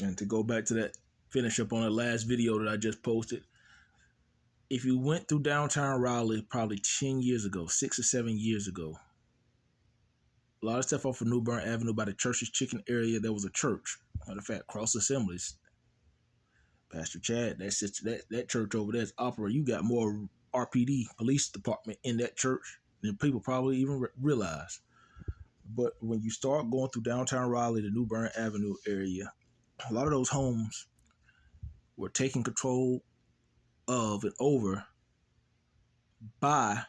And to go back to that, finish up on the last video that I just posted. If you went through downtown Raleigh probably 10 years ago, 6 or 7 years ago, a lot of stuff off of New Bern Avenue by the Church's Chicken area, there was a church. Matter of fact, Cross Assemblies, Pastor Chad, that church over there is opera. You got more RPD, police department, in that church than people probably even realize. But when you start going through downtown Raleigh, the New Bern Avenue area, a lot of those homes were taken control of and over by,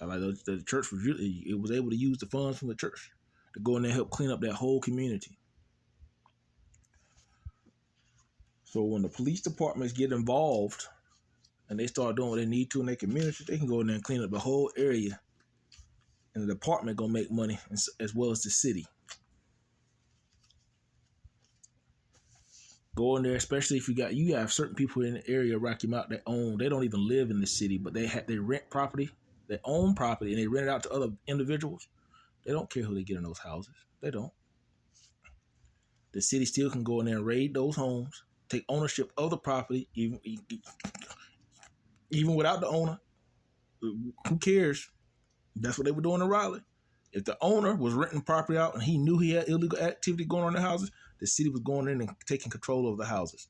like the church was really, it was able to use the funds from the church to go in there and help clean up that whole community. So when the police departments get involved and they start doing what they need to in their community, they can go in there and clean up the whole area, and the department gonna make money as well as the city. Go in there, especially if you have certain people in the area, Rocky Mount, that own. They don't even live in the city, but they rent property, they own property, and they rent it out to other individuals. They don't care who they get in those houses. They don't. The city still can go in there and raid those homes, take ownership of the property, even without the owner. Who cares? That's what they were doing in Raleigh. If the owner was renting property out and he knew he had illegal activity going on in the houses, the city was going in and taking control of the houses.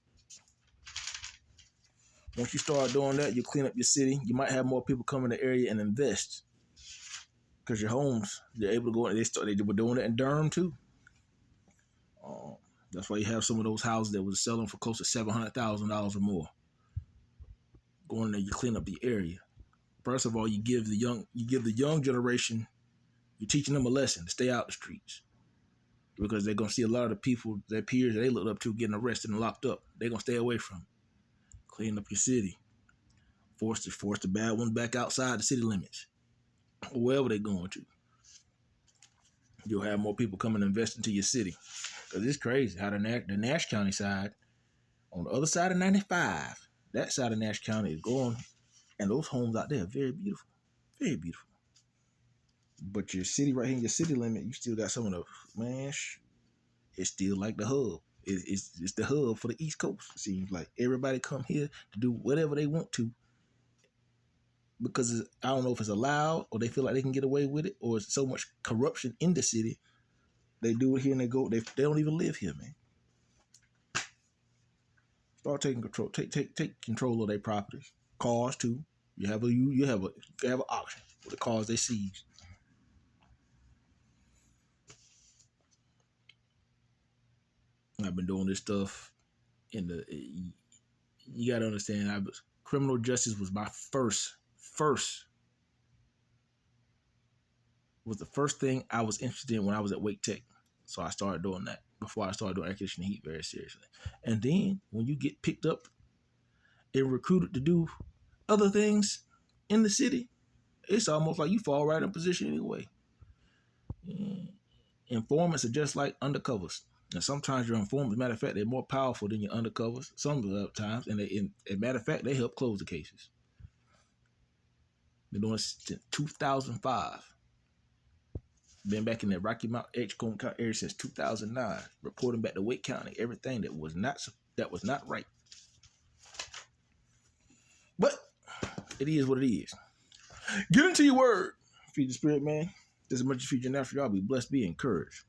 Once you start doing that, you clean up your city. You might have more people come in the area and invest, because your homes, they're able to go in. They were doing it in Durham too. That's why you have some of those houses that was selling for close to $700,000 or more. Going there, you clean up the area. First of all, you give the young generation, you're teaching them a lesson to stay out the streets, because they're gonna see a lot of the people, their peers that they look up to, getting arrested and locked up. They're gonna stay away from it. Clean up your city. Force the bad ones back outside the city limits, or wherever they're going to. You'll have more people coming and invest into your city. Because it's crazy how the Nash County side, on the other side of 95, that side of Nash County is going, and those homes out there are very beautiful. Very beautiful. But your city right here, your city limit, you still got some of the, man, it's still like the hub. It's the hub for the East Coast. It seems like everybody come here to do whatever they want to, because I don't know if it's allowed, or they feel like they can get away with it, or it's so much corruption in the city. They do it here and they go. They don't even live here, man. Start taking control. Take control of their properties. Cars too. You have an auction with the cars they seize. I've been doing this stuff you gotta understand, criminal justice was my first was the first thing I was interested in when I was at Wake Tech. So I started doing that before I started doing air conditioning heat very seriously. And then when you get picked up and recruited to do other things in the city, it's almost like you fall right in position anyway. Informants are just like undercovers. And sometimes your informants, matter of fact, they're more powerful than your undercovers some of the times. And as a matter of fact, they help close the cases. Been doing this since 2005. Been back in the Rocky Mount Edgecombe County area since 2009, reporting back to Wake County everything that was not right. But it is what it is. Get into your word. Feed the spirit, man. This is much you feed your natural. Y'all be blessed, be encouraged.